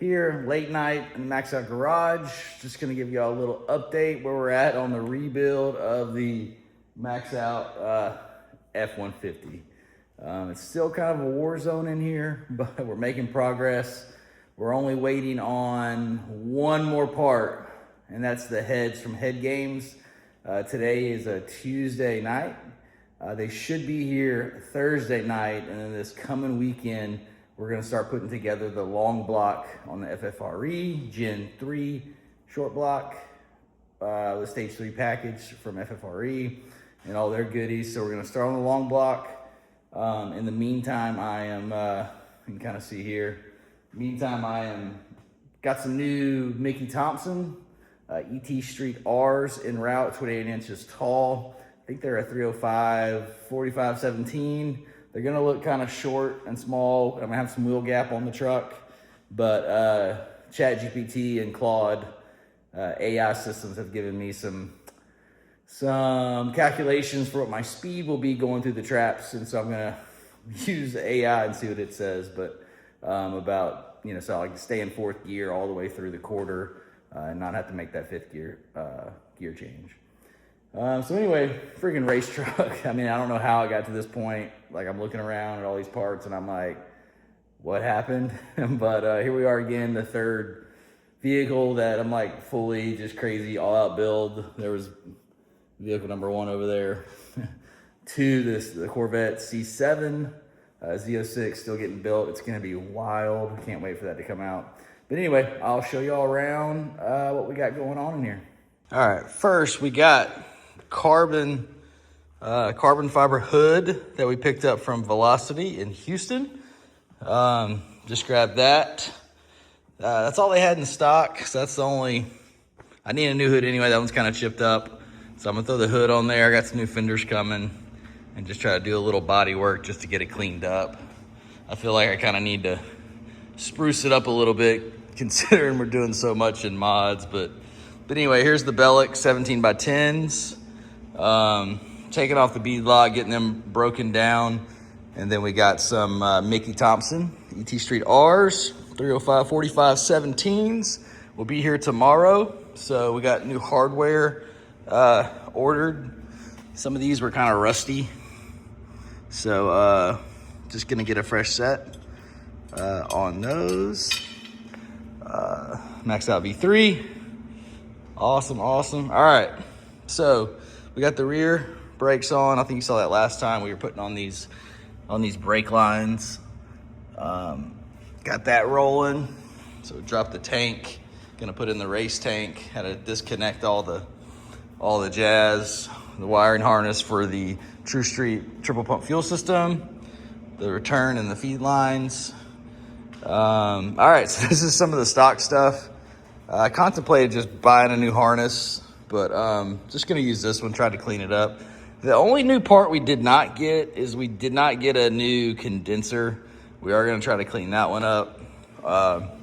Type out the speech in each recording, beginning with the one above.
Here, late night in the MAXOUT garage. Just gonna give y'all a little update where we're at on the rebuild of the MAXOUT F-150. It's still kind of a war zone in here, but we're making progress. We're only waiting on one more part, and that's the heads from Head Games. Today is a Tuesday night. They should be here Thursday night, and then this coming weekend, we're gonna start putting together the long block on the FFRE, Gen 3 short block, the Stage 3 package from FFRE, and all their goodies. So we're gonna start on the long block. In the meantime, I am, you can kind of see here, meantime, got some new Mickey Thompson ET Street R's en route, 28 inches tall. I think they're a 305, 4517. They're gonna look kind of short and small. I'm gonna have some wheel gap on the truck, but ChatGPT and Claude AI systems have given me some calculations for what my speed will be going through the traps, and so I'm gonna use the AI and see what it says. But about, so I can stay in fourth gear all the way through the quarter and not have to make that fifth gear change. So anyway, freaking race truck. I mean, I don't know how I got to this point. Like, I'm looking around at all these parts and I'm like, what happened? But here we are again, the third vehicle that I'm like fully just crazy all out build. There was vehicle number 1 over there. 2, the Corvette C7 Z06 still getting built. It's gonna be wild. Can't wait for that to come out. But anyway, I'll show y'all around what we got going on in here. All right, first we got carbon fiber hood that we picked up from Velocity in Houston. Just grabbed that. That's all they had in stock, so that's the only, I need a new hood anyway. That one's kind of chipped up, so I'm gonna throw the hood on there. I got some new fenders coming and just try to do a little body work just to get it cleaned up. I feel like I kind of need to spruce it up a little bit considering we're doing so much in mods. But anyway, here's the Bellic 17 by 10s. Taking off the bead lock, getting them broken down. And then we got some Mickey Thompson ET Street R's, 305 45 17s. Will be here tomorrow. So we got new hardware ordered. Some of these were kind of rusty. So just gonna get a fresh set on those. MAXOUT V3. Awesome. All right, so we got the rear brakes on. I think you saw that last time we were putting on these brake lines. Got that rolling. So we dropped the tank. Gonna put in the race tank. Had to disconnect all the jazz, the wiring harness for the True Street triple pump fuel system, the return and the feed lines. All right, so this is some of the stock stuff. I contemplated just buying a new harness, but just gonna use this one, try to clean it up. The only new part we did not get is we did not get a new condenser. We are gonna try to clean that one up.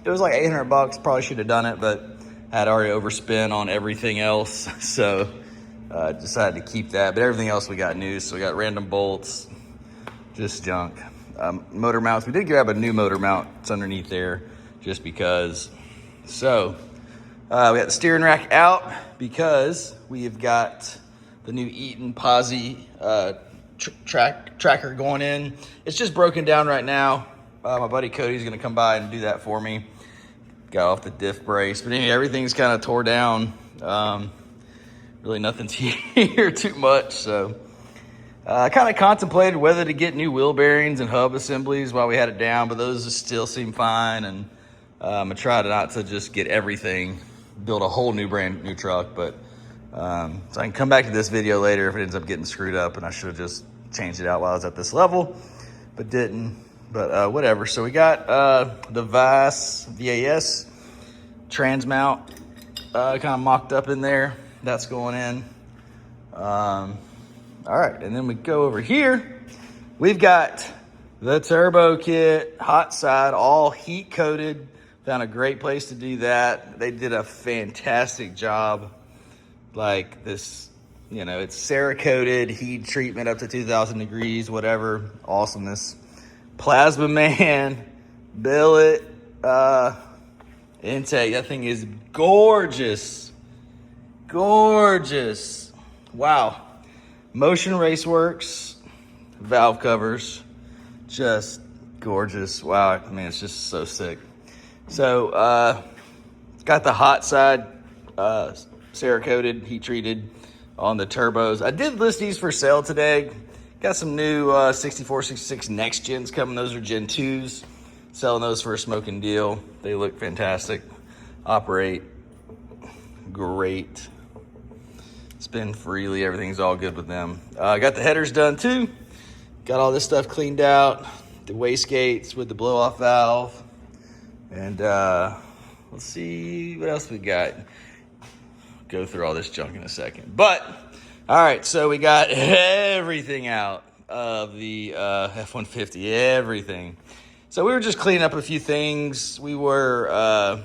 It was like 800 bucks, probably should have done it, but had already overspent on everything else. So decided to keep that, but everything else we got new. So we got random bolts, just junk. Motor mounts, we did grab a new motor mount. It's underneath there just because. So we got the steering rack out because we have got the new Eaton Posi tracker going in. It's just broken down right now. My buddy Cody's gonna come by and do that for me. Got off the diff brace, but anyway, everything's kind of tore down. Really nothing's here too much, so I kind of contemplated whether to get new wheel bearings and hub assemblies while we had it down, but those still seem fine. And I'm gonna try not to just get everything, build a whole brand new truck, but so I can come back to this video later if it ends up getting screwed up, and I should have just changed it out while I was at this level, but didn't. But whatever. So we got the VAS trans mount kind of mocked up in there. That's going in. All right, and then we go over here. We've got the turbo kit, hot side, all heat coated. Found a great place to do that. They did a fantastic job. Like this, it's Cerakoted, heat treatment up to 2,000 degrees, whatever. Awesomeness. Plasma Man, billet, intake. That thing is gorgeous. Gorgeous. Wow. Motion Raceworks valve covers. Just gorgeous. Wow. I mean, it's just so sick. So, it's got the hot side, Cerakoted, heat treated on the turbos. I did list these for sale today. Got some new 64, 66 next gens coming. Those are Gen 2s. Selling those for a smoking deal. They look fantastic. Operate great. Spin freely. Everything's all good with them. Got the headers done too. Got all this stuff cleaned out. The wastegates with the blow-off valve. And let's see what else we got. Go through all this junk in a second. But, all right, so we got everything out of the F-150. Everything. So we were just cleaning up a few things. We were,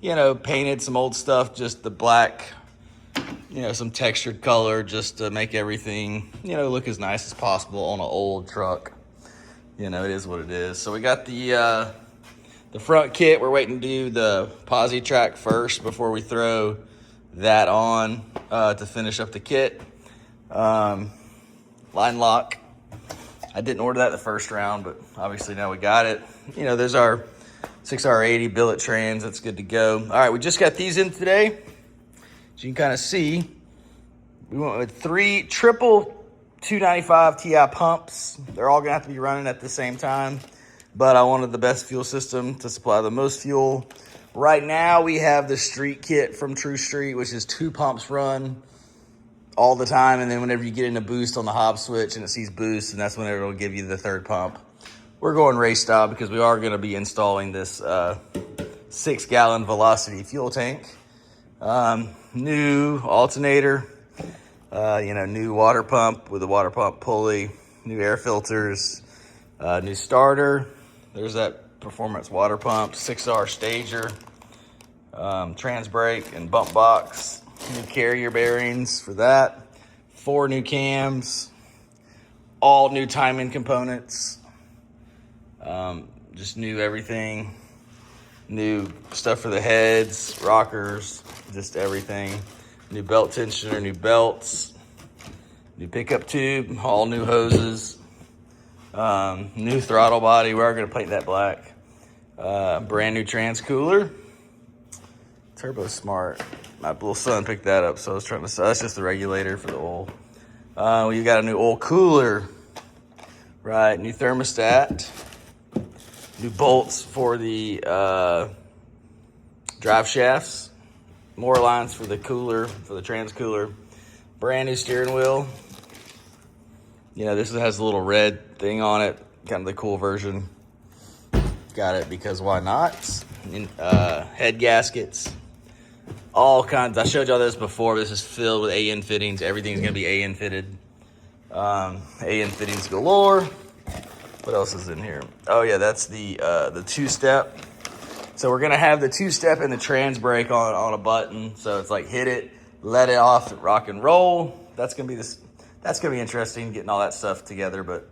painted some old stuff, just the black, some textured color just to make everything, look as nice as possible on an old truck. It is what it is. So we got the front kit. We're waiting to do the posi track first before we throw that on to finish up the kit. Line lock. I didn't order that the first round, but obviously now we got it. There's our 6R80 billet trans. That's good to go. All right, we just got these in today. As you can kind of see, we went with 3 triple 295 Ti pumps. They're all gonna have to be running at the same time, but I wanted the best fuel system to supply the most fuel. Right now, we have the street kit from True Street, which is 2 pumps run all the time, and then whenever you get in a boost on the hob switch and it sees boost, and that's whenever it'll give you the 3rd pump. We're going race style because we are going to be installing this 6-gallon Velocity fuel tank. New alternator, new water pump with a water pump pulley, new air filters, new starter. There's that performance water pump, 6R stager, trans brake and bump box. New carrier bearings for that. 4 new cams. All new timing components. Just new everything. New stuff for the heads, rockers, just everything. New belt tensioner, new belts. New pickup tube, all new hoses. New throttle body. We are going to paint that black. Brand new trans cooler. Turbo Smart. My little son picked that up, so I was trying to. That's just the regulator for the oil. You got a new oil cooler, right? New thermostat, new bolts for the drive shafts, more lines for the cooler, for the trans cooler. Brand new steering wheel. This has a little red thing on it, kind of the cool version. Got it because why not? Head gaskets. All kinds. I showed y'all this before. This is filled with AN fittings. Everything's going to be AN fitted. AN fittings galore. What else is in here? Oh, yeah, that's the 2-step. So we're going to have the 2-step and the trans brake on a button. So it's like hit it, let it off, rock and roll. That's going to be that's going to be interesting getting all that stuff together. But,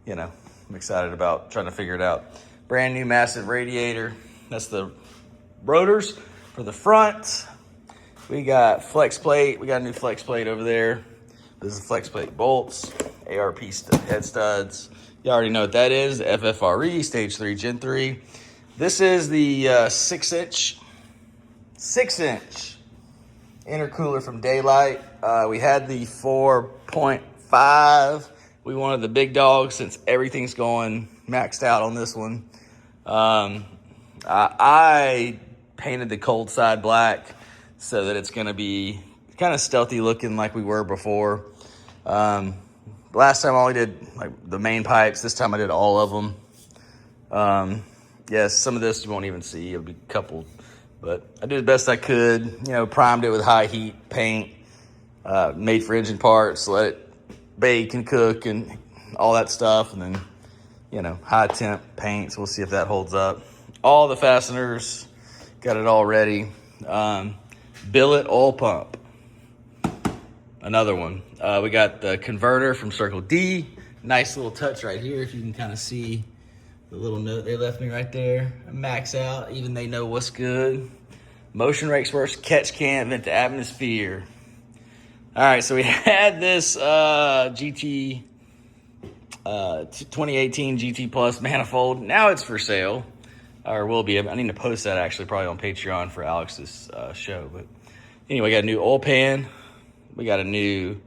I'm excited about trying to figure it out. Brand new massive radiator. That's the rotors. For the front, we got flex plate. We got a new flex plate over there. This is flex plate bolts, ARP head studs. You already know what that is. FFRE, Stage 3, Gen 3. This is the 6-inch intercooler from Daylight. We had the 4.5. We wanted the big dog since everything's going maxed out on this one. I painted the cold side black so that it's going to be kind of stealthy looking like we were before. Last time I only did like the main pipes. This time I did all of them. Yes, some of this you won't even see. It'll be coupled. But I did the best I could. Primed it with high heat paint. Made for engine parts. Let it bake and cook and all that stuff. And then, high temp paint. So we'll see if that holds up. All the fasteners. Got it all ready. Billet oil pump. Another one. We got the converter from Circle D. Nice little touch right here if you can kind of see The little note they left me right there. MAXOUT, even they know what's good. Motion Race Works catch can vent to atmosphere. All right, so we had this GT 2018 GT Plus manifold. Now it's for sale, or will be. I need to post that actually probably on Patreon for Alex's show. But anyway, we got a new oil pan. We got a new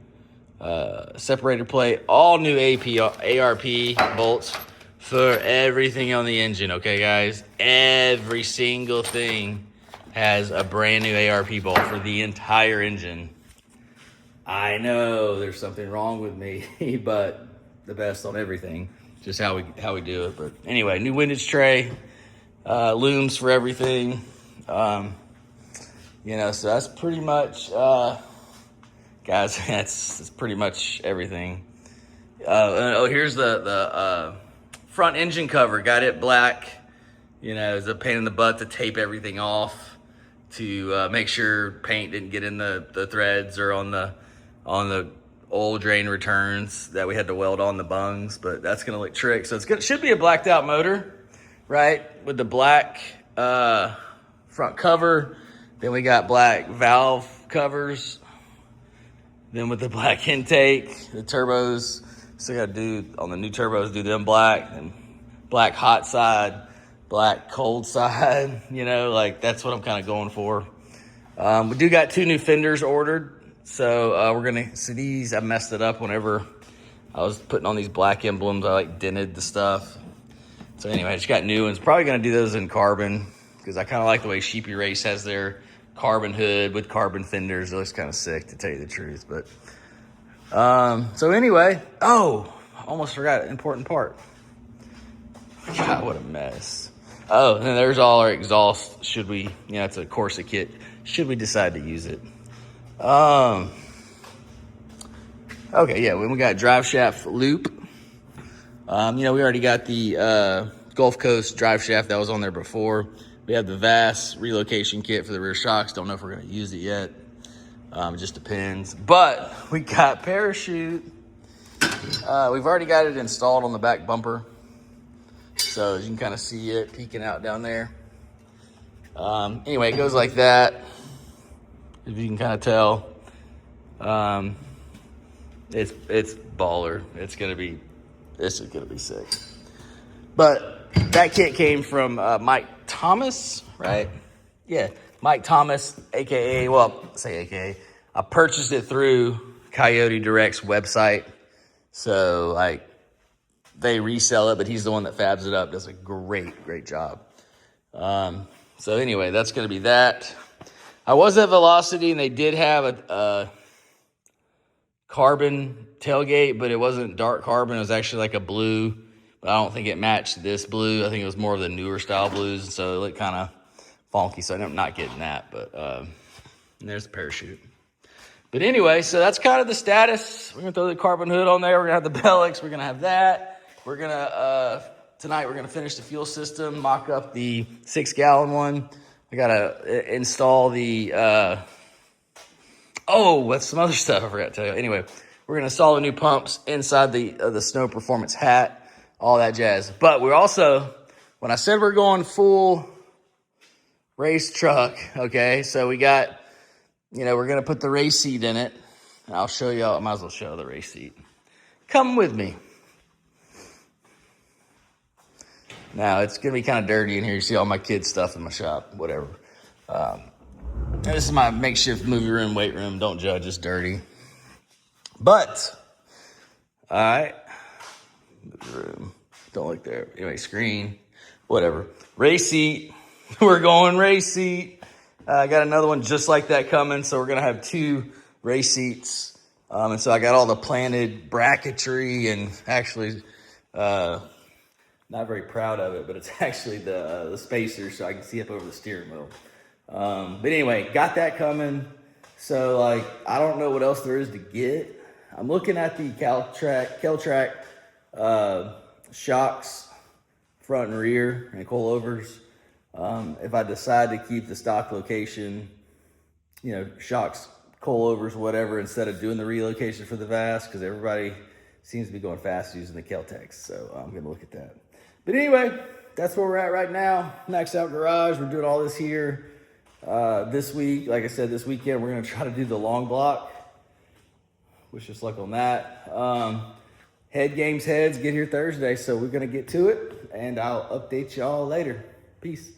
separator plate. All new ARP bolts for everything on the engine. Okay, guys, every single thing has a brand new ARP bolt for the entire engine. I know there's something wrong with me, but the best on everything. Just how we do it. But anyway, new windage tray, looms for everything. You know, so that's pretty much, guys. That's pretty much everything. Oh, here's the front engine cover. Got it black. You know, it's a pain in the butt to tape everything off to make sure paint didn't get in the threads or on the oil drain returns that we had to weld on the bungs, but that's gonna look trick. So should be a blacked out motor, right? With the black front cover. Then we got black valve covers. Then with the black intake, the turbos, still gotta do on the new turbos, do them black, and black hot side, black cold side, you know, like that's what I'm kind of going for. We do got 2 new fenders ordered. So we're gonna see these. I messed it up whenever I was putting on these black emblems. I like dented the stuff. So anyway, I just got new ones. Probably gonna do those in carbon because I kind of like the way Sheepy Race has their carbon hood with carbon fenders. It looks kind of sick, to tell you the truth. But so anyway, oh, I almost forgot an important part. God, what a mess. Oh, and then there's all our exhaust. Should we, you know, it's a Corsa kit. Should we decide to use it? Okay, yeah, we got drive shaft loop. You know, we already got the Gulf Coast drive shaft that was on there before. We have the VAS relocation kit for the rear shocks. Don't know if we're gonna use it yet. It just depends. But we got parachute. We've already got it installed on the back bumper. So as you can kind of see it peeking out down there. Anyway, it goes like that. If you can kind of tell, it's baller. This is gonna be sick. But that kit came from Mike Thomas, right? Yeah, Mike Thomas, AKA, well, say AKA. I purchased it through Coyote Direct's website. So like they resell it, but he's the one that fabs it up. Does a great job. So anyway, that's gonna be that. I was at Velocity, and they did have a carbon tailgate, but it wasn't dark carbon. It was actually like a blue, but I don't think it matched this blue. I think it was more of the newer style blues, so it looked kind of funky, so I'm not getting that. But and there's the parachute. But anyway, so that's kind of the status. We're going to throw the carbon hood on there. We're going to have the Bellix. We're going to have that. We're going to, tonight, we're going to finish the fuel system, mock up the 6-gallon one. I gotta install the, that's some other stuff I forgot to tell you. Anyway, we're gonna install the new pumps inside the Snow Performance hat, all that jazz. But we're also, when I said we're going full race truck, okay, so we got, you know, we're gonna put the race seat in it. And I'll show you, I might as well show the race seat. Come with me. Now, it's going to be kind of dirty in here. You see all my kids' stuff in my shop, whatever. This is my makeshift movie room, weight room. Don't judge, it's dirty. But, all right. Movie room. Don't look there. Anyway, screen, whatever. Race seat. We're going race seat. I got another one just like that coming. So we're going to have 2 race seats. And so I got all the planted bracketry and actually... not very proud of it, but it's actually the spacer so I can see up over the steering wheel. But anyway, got that coming. So like, I don't know what else there is to get. I'm looking at the Keltrack shocks, front and rear, and coilovers. If I decide to keep the stock location, you know, shocks, coilovers, whatever, instead of doing the relocation for the VAS, because everybody seems to be going fast using the Keltex. So I'm going to look at that. But anyway, that's where we're at right now. Max Out Garage. We're doing all this here this week. Like I said, this weekend we're going to try to do the long block. Wish us luck on that. Head games heads get here Thursday, so we're going to get to it, and I'll update y'all later. Peace.